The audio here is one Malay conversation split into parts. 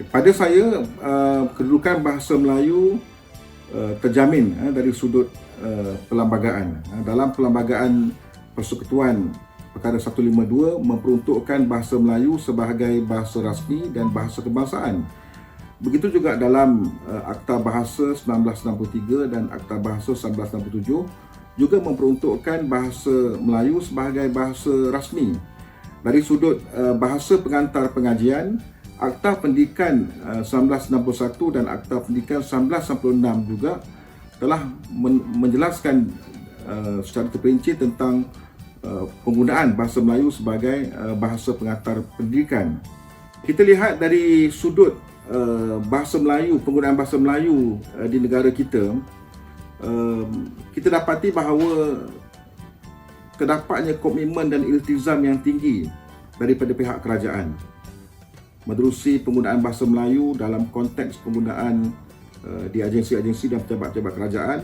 Pada saya, kedudukan bahasa Melayu terjamin dari sudut perlembagaan. Dalam Perlembagaan Persekutuan Perkara 152 memperuntukkan bahasa Melayu sebagai bahasa rasmi dan bahasa kebangsaan. Begitu juga dalam Akta Bahasa 1963 dan Akta Bahasa 1967 juga memperuntukkan bahasa Melayu sebagai bahasa rasmi. Dari sudut bahasa pengantar pengajian, Akta Pendidikan 1961 dan Akta Pendidikan 1996 juga telah menjelaskan secara terperinci tentang penggunaan bahasa Melayu sebagai bahasa pengantar pendidikan. Kita lihat dari sudut bahasa Melayu, penggunaan bahasa Melayu di negara kita, kita dapati bahawa terdapatnya komitmen dan iltizam yang tinggi daripada pihak kerajaan menerusi penggunaan bahasa Melayu dalam konteks penggunaan di agensi-agensi dan pejabat-pejabat kerajaan.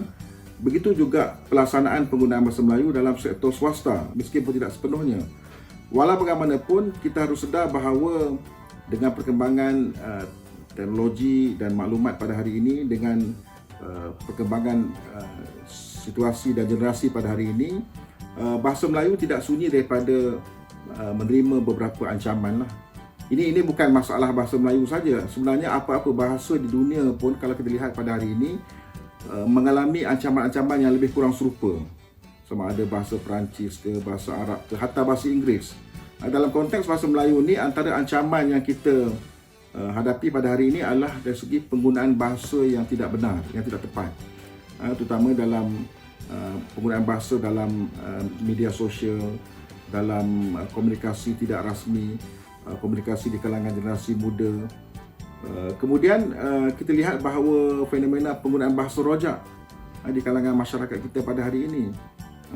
Begitu juga pelaksanaan penggunaan bahasa Melayu dalam sektor swasta, meskipun tidak sepenuhnya. Walau bagaimanapun, kita harus sedar bahawa dengan perkembangan teknologi dan maklumat pada hari ini, dengan perkembangan situasi dan generasi pada hari ini, bahasa Melayu tidak sunyi daripada menerima beberapa ancaman lah. Ini bukan masalah bahasa Melayu saja. Sebenarnya apa-apa bahasa di dunia pun, kalau kita lihat pada hari ini, mengalami ancaman-ancaman yang lebih kurang serupa. Sama ada bahasa Perancis ke, bahasa Arab ke, hatta bahasa Inggeris. Dalam konteks bahasa Melayu ni, antara ancaman yang kita hadapi pada hari ini adalah dari segi penggunaan bahasa yang tidak benar, yang tidak tepat. Terutama dalam penggunaan bahasa dalam media sosial, dalam komunikasi tidak rasmi, komunikasi di kalangan generasi muda. Kemudian kita lihat bahawa fenomena penggunaan bahasa rojak di kalangan masyarakat kita pada hari ini,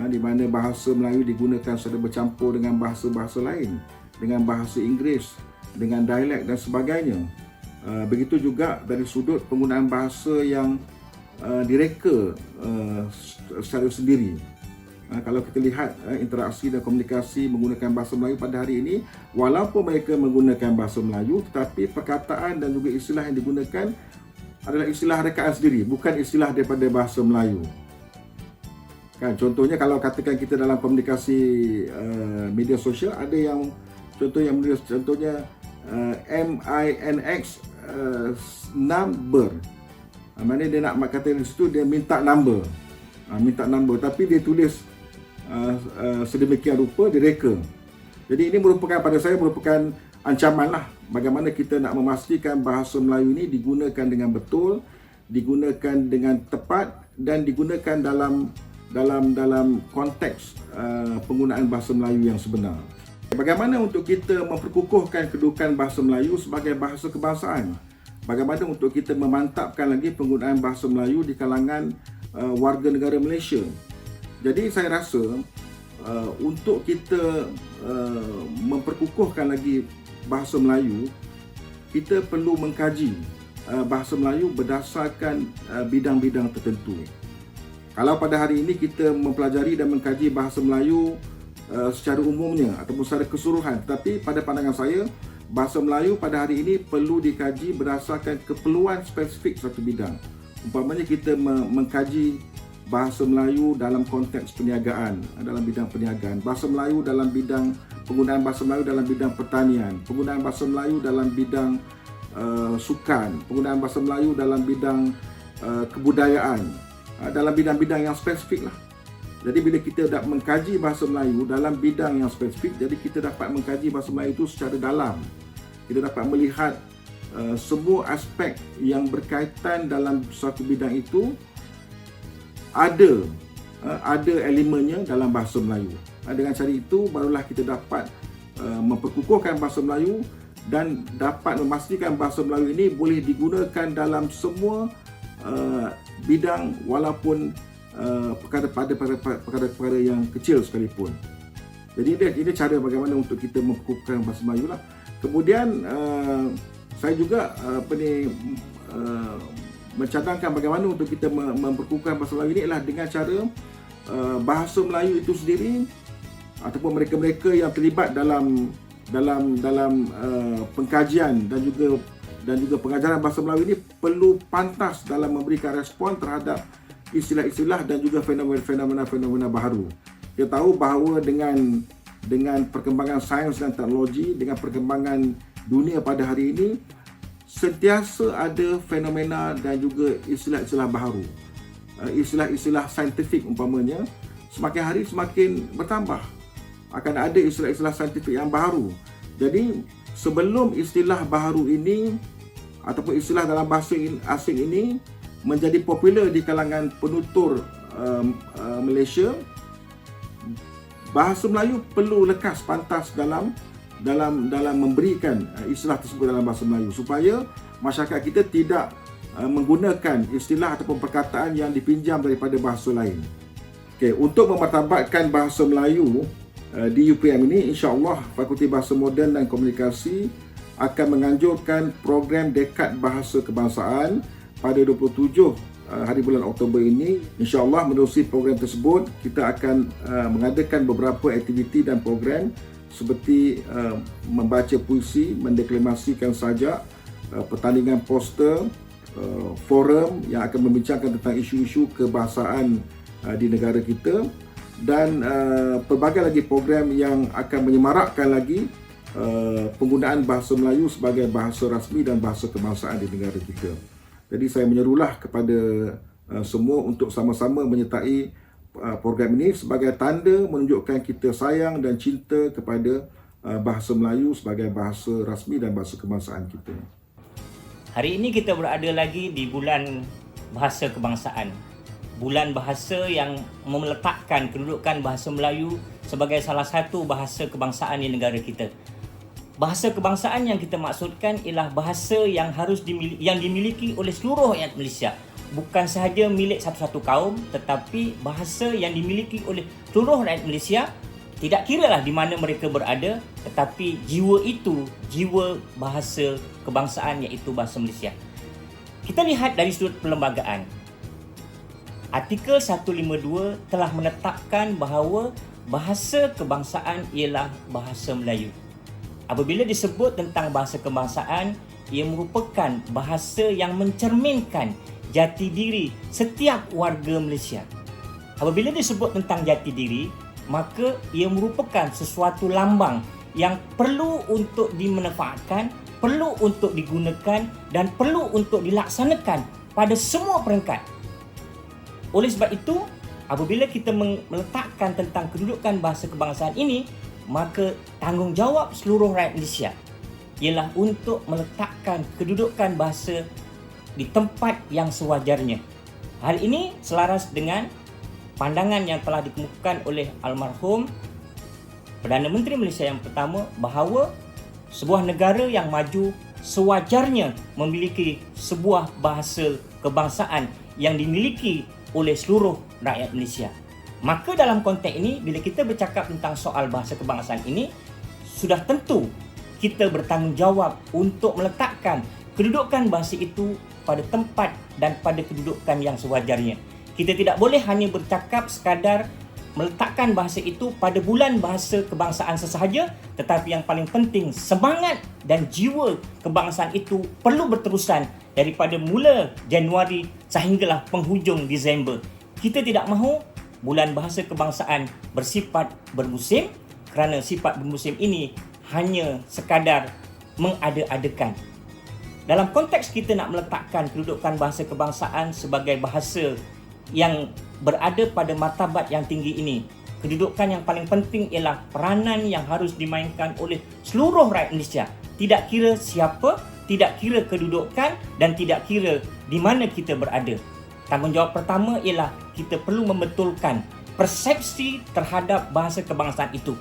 di mana bahasa Melayu digunakan secara bercampur dengan bahasa-bahasa lain, dengan bahasa Inggeris, dengan dialek dan sebagainya. Begitu juga dari sudut penggunaan bahasa yang direka secara sendiri. Kalau kita lihat interaksi dan komunikasi menggunakan bahasa Melayu pada hari ini, walaupun mereka menggunakan bahasa Melayu, tetapi perkataan dan juga istilah yang digunakan adalah istilah rekaan sendiri, bukan istilah daripada bahasa Melayu. Kan, contohnya kalau katakan kita dalam komunikasi media sosial, ada yang contohnya MINX number. Maknanya dia nak kata di situ, dia minta number. Tapi dia tulis sedemikian rupa, direka. Jadi ini pada saya merupakan ancaman lah, bagaimana kita nak memastikan bahasa Melayu ini digunakan dengan betul, digunakan dengan tepat dan digunakan dalam konteks penggunaan bahasa Melayu yang sebenar. Bagaimana untuk kita memperkukuhkan kedudukan bahasa Melayu sebagai bahasa kebangsaan? Bagaimana untuk kita memantapkan lagi penggunaan bahasa Melayu di kalangan warga negara Malaysia? Jadi saya rasa untuk kita memperkukuhkan lagi bahasa Melayu, kita perlu mengkaji bahasa Melayu berdasarkan bidang-bidang tertentu. Kalau pada hari ini kita mempelajari dan mengkaji bahasa Melayu secara umumnya ataupun secara keseluruhan, tetapi pada pandangan saya, bahasa Melayu pada hari ini perlu dikaji berdasarkan keperluan spesifik satu bidang. Umpamanya kita mengkaji bahasa Melayu dalam konteks perniagaan, dalam bidang perniagaan, bahasa Melayu dalam bidang penggunaan bahasa Melayu dalam bidang pertanian, penggunaan bahasa Melayu dalam bidang sukan, penggunaan bahasa Melayu dalam bidang kebudayaan, dalam bidang-bidang yang spesifik lah. Jadi bila kita dapat mengkaji bahasa Melayu dalam bidang yang spesifik, jadi kita dapat mengkaji bahasa Melayu itu secara dalam. Kita dapat melihat semua aspek yang berkaitan dalam suatu bidang itu, ada elemennya dalam bahasa Melayu. Dengan cara itu barulah kita dapat memperkukuhkan bahasa Melayu dan dapat memastikan bahasa Melayu ini boleh digunakan dalam semua bidang, walaupun perkara-perkara yang kecil sekalipun. Jadi ini cara bagaimana untuk kita memperkukuhkan bahasa Melayu lah. Kemudian saya juga mencadangkan bagaimana untuk kita memperkukuhkan bahasa Melayu ini adalah dengan cara bahasa Melayu itu sendiri ataupun mereka-mereka yang terlibat dalam pengkajian dan juga dan juga pengajaran bahasa Melayu ini perlu pantas dalam memberikan respon terhadap istilah-istilah dan juga fenomena-fenomena baru. Kita tahu bahawa dengan perkembangan sains dan teknologi, dengan perkembangan dunia pada hari ini, sentiasa ada fenomena dan juga istilah-istilah baru. Istilah-istilah saintifik umpamanya, semakin hari semakin bertambah. Akan ada istilah-istilah saintifik yang baru. Jadi, sebelum istilah baru ini ataupun istilah dalam bahasa asing ini menjadi popular di kalangan penutur Malaysia, bahasa Melayu perlu lekas pantas dalam memberikan istilah tersebut dalam bahasa Melayu supaya masyarakat kita tidak menggunakan istilah ataupun perkataan yang dipinjam daripada bahasa lain. Okey, untuk memartabatkan bahasa Melayu di UPM ini, insya-Allah Fakulti Bahasa Moden dan Komunikasi akan menganjurkan program Dekad Bahasa Kebangsaan pada 27 hari bulan Oktober ini. InsyaAllah menerusi program tersebut, kita akan mengadakan beberapa aktiviti dan program seperti membaca puisi, mendeklamasikan sajak, pertandingan poster, forum yang akan membincangkan tentang isu-isu kebahasaan di negara kita, dan pelbagai lagi program yang akan menyemarakkan lagi penggunaan bahasa Melayu sebagai bahasa rasmi dan bahasa kebangsaan di negara kita. Jadi saya menyerulah kepada semua untuk sama-sama menyertai program ini sebagai tanda menunjukkan kita sayang dan cinta kepada bahasa Melayu sebagai bahasa rasmi dan bahasa kebangsaan kita. Hari ini kita berada lagi di bulan bahasa kebangsaan. Bulan bahasa yang meletakkan kedudukan bahasa Melayu sebagai salah satu bahasa kebangsaan di negara kita. Bahasa kebangsaan yang kita maksudkan ialah bahasa yang dimiliki oleh seluruh rakyat Malaysia. Bukan sahaja milik satu-satu kaum, tetapi bahasa yang dimiliki oleh seluruh rakyat Malaysia. Tidak kiralah di mana mereka berada, tetapi jiwa itu, jiwa bahasa kebangsaan iaitu bahasa Malaysia. Kita lihat dari sudut perlembagaan. Artikel 152 telah menetapkan bahawa bahasa kebangsaan ialah bahasa Melayu. Apabila disebut tentang bahasa kebangsaan, ia merupakan bahasa yang mencerminkan jati diri setiap warga Malaysia. Apabila disebut tentang jati diri, maka ia merupakan sesuatu lambang yang perlu untuk dimanfaatkan, perlu untuk digunakan dan perlu untuk dilaksanakan pada semua peringkat. Oleh sebab itu, apabila kita meletakkan tentang kedudukan bahasa kebangsaan ini, maka tanggungjawab seluruh rakyat Malaysia ialah untuk meletakkan kedudukan bahasa di tempat yang sewajarnya. Hal ini selaras dengan pandangan yang telah dikemukakan oleh almarhum Perdana Menteri Malaysia yang pertama bahawa sebuah negara yang maju sewajarnya memiliki sebuah bahasa kebangsaan yang dimiliki oleh seluruh rakyat Malaysia. Maka dalam konteks ini, bila kita bercakap tentang soal bahasa kebangsaan ini, sudah tentu kita bertanggungjawab untuk meletakkan kedudukan bahasa itu pada tempat dan pada kedudukan yang sewajarnya. Kita tidak boleh hanya bercakap sekadar meletakkan bahasa itu pada bulan bahasa kebangsaan sesahaja, tetapi yang paling penting, semangat dan jiwa kebangsaan itu perlu berterusan daripada mula Januari sehinggalah penghujung Disember. Kita tidak mahu bulan bahasa kebangsaan bersifat bermusim, kerana sifat bermusim ini hanya sekadar mengada-adakan. Dalam konteks kita nak meletakkan kedudukan bahasa kebangsaan sebagai bahasa yang berada pada martabat yang tinggi ini, kedudukan yang paling penting ialah peranan yang harus dimainkan oleh seluruh rakyat Malaysia. Tidak kira siapa, tidak kira kedudukan dan tidak kira di mana kita berada. Tanggungjawab pertama ialah kita perlu membetulkan persepsi terhadap bahasa kebangsaan itu.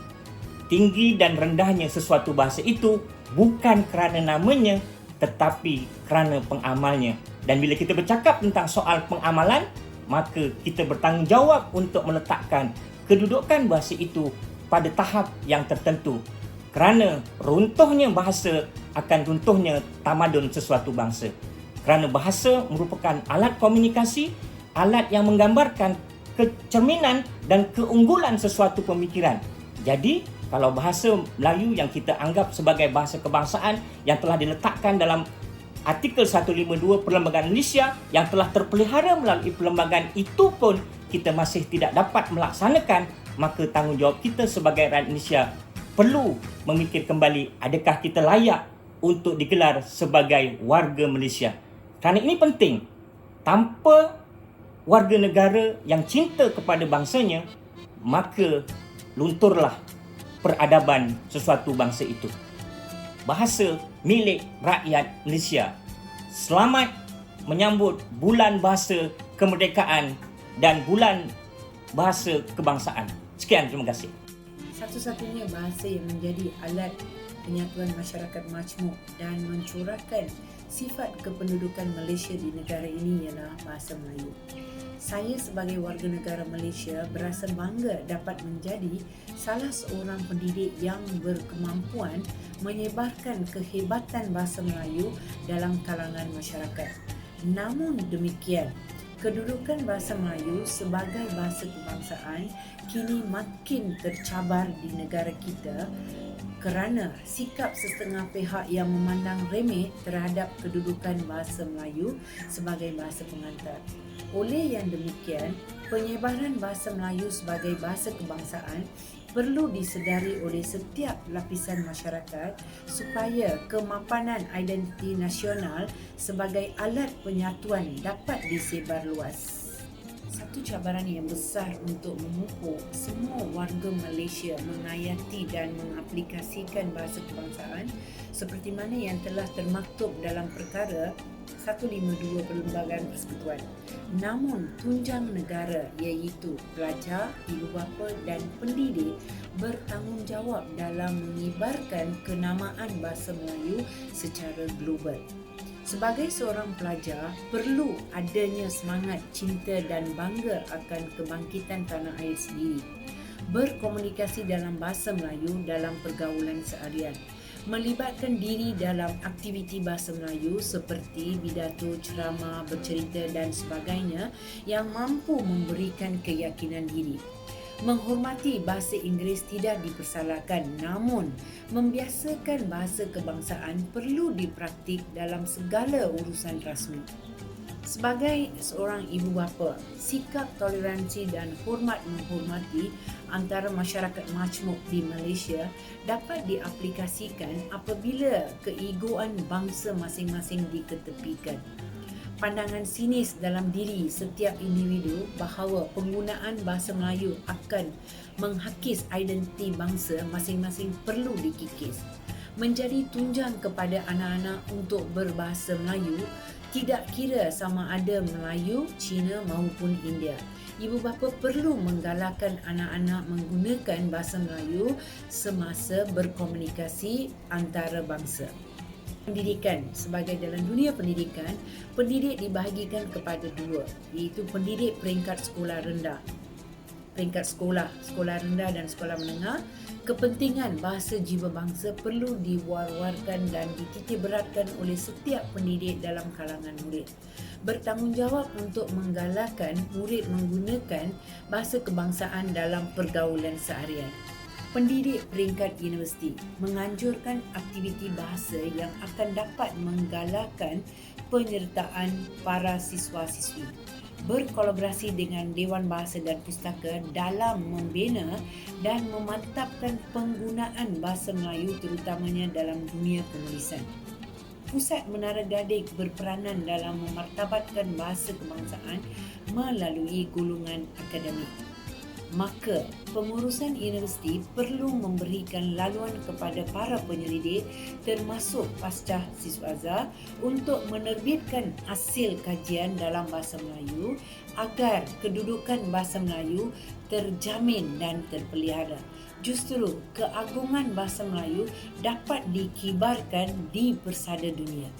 Tinggi dan rendahnya sesuatu bahasa itu bukan kerana namanya, tetapi kerana pengamalnya. Dan bila kita bercakap tentang soal pengamalan, maka kita bertanggungjawab untuk meletakkan kedudukan bahasa itu pada tahap yang tertentu. Kerana runtuhnya bahasa akan runtuhnya tamadun sesuatu bangsa. Kerana bahasa merupakan alat komunikasi, alat yang menggambarkan kecerminan dan keunggulan sesuatu pemikiran. Jadi, kalau bahasa Melayu yang kita anggap sebagai bahasa kebangsaan yang telah diletakkan dalam artikel 152 Perlembagaan Malaysia yang telah terpelihara melalui perlembagaan itu pun kita masih tidak dapat melaksanakan, maka tanggungjawab kita sebagai rakyat Malaysia perlu memikir kembali adakah kita layak untuk digelar sebagai warga Malaysia. Kerana ini penting. Tanpa warga negara yang cinta kepada bangsanya, maka lunturlah peradaban sesuatu bangsa itu. Bahasa milik rakyat Malaysia. Selamat menyambut Bulan Bahasa Kemerdekaan dan Bulan Bahasa Kebangsaan. Sekian, terima kasih. Satu-satunya bahasa yang menjadi alat penyatuan masyarakat majmuk dan mencurahkan sifat kependudukan Malaysia di negara ini ialah bahasa Melayu. Saya sebagai warga negara Malaysia berasa bangga dapat menjadi salah seorang pendidik yang berkemampuan menyebarkan kehebatan bahasa Melayu dalam kalangan masyarakat. Namun demikian, kedudukan bahasa Melayu sebagai bahasa kebangsaan kini makin tercabar di negara kita kerana sikap setengah pihak yang memandang remeh terhadap kedudukan bahasa Melayu sebagai bahasa pengantar. Oleh yang demikian, penyebaran bahasa Melayu sebagai bahasa kebangsaan perlu disedari oleh setiap lapisan masyarakat supaya kemapanan identiti nasional sebagai alat penyatuan dapat disebar luas. Satu cabaran yang besar untuk memupuk semua warga Malaysia mengayati dan mengaplikasikan bahasa kebangsaan seperti mana yang telah termaktub dalam perkara 152 Perlembagaan Persekutuan. Namun, tunjang negara iaitu pelajar, ibu bapa dan pendidik bertanggungjawab dalam menyebarkan kenamaan bahasa Melayu secara global. Sebagai seorang pelajar, perlu adanya semangat cinta dan bangga akan kebangkitan tanah air sendiri. Berkomunikasi dalam bahasa Melayu dalam pergaulan seharian. Melibatkan diri dalam aktiviti bahasa Melayu seperti pidato, ceramah, bercerita dan sebagainya yang mampu memberikan keyakinan diri. Menghormati bahasa Inggeris tidak dipersalahkan, namun membiasakan bahasa kebangsaan perlu dipraktik dalam segala urusan rasmi. Sebagai seorang ibu bapa, sikap toleransi dan hormat menghormati antara masyarakat majmuk di Malaysia dapat diaplikasikan apabila keegoan bangsa masing-masing diketepikan. Pandangan sinis dalam diri setiap individu bahawa penggunaan bahasa Melayu akan menghakis identiti bangsa masing-masing perlu dikikis. Menjadi tunjang kepada anak-anak untuk berbahasa Melayu tidak kira sama ada Melayu, Cina maupun India. Ibu bapa perlu menggalakkan anak-anak menggunakan bahasa Melayu semasa berkomunikasi antara bangsa. Pendidikan. Sebagai dalam dunia pendidikan, pendidik dibahagikan kepada dua, iaitu pendidik peringkat sekolah rendah. Peringkat sekolah rendah dan sekolah menengah. Kepentingan bahasa jiwa bangsa perlu diwar-warkan dan dititikberatkan oleh setiap pendidik dalam kalangan murid. Bertanggungjawab untuk menggalakkan murid menggunakan bahasa kebangsaan dalam pergaulan seharian. Pendidik peringkat universiti menganjurkan aktiviti bahasa yang akan dapat menggalakkan penyertaan para siswa-siswi. Berkolaborasi dengan Dewan Bahasa dan Pustaka dalam membina dan memantapkan penggunaan bahasa Melayu terutamanya dalam dunia penulisan. Pusat Menara Gadik berperanan dalam memartabatkan bahasa kebangsaan melalui golongan akademik. Maka, pengurusan universiti perlu memberikan laluan kepada para penyelidik termasuk pascah siswaza untuk menerbitkan hasil kajian dalam bahasa Melayu agar kedudukan bahasa Melayu terjamin dan terpelihara. Justru, keagungan bahasa Melayu dapat dikibarkan di persada dunia.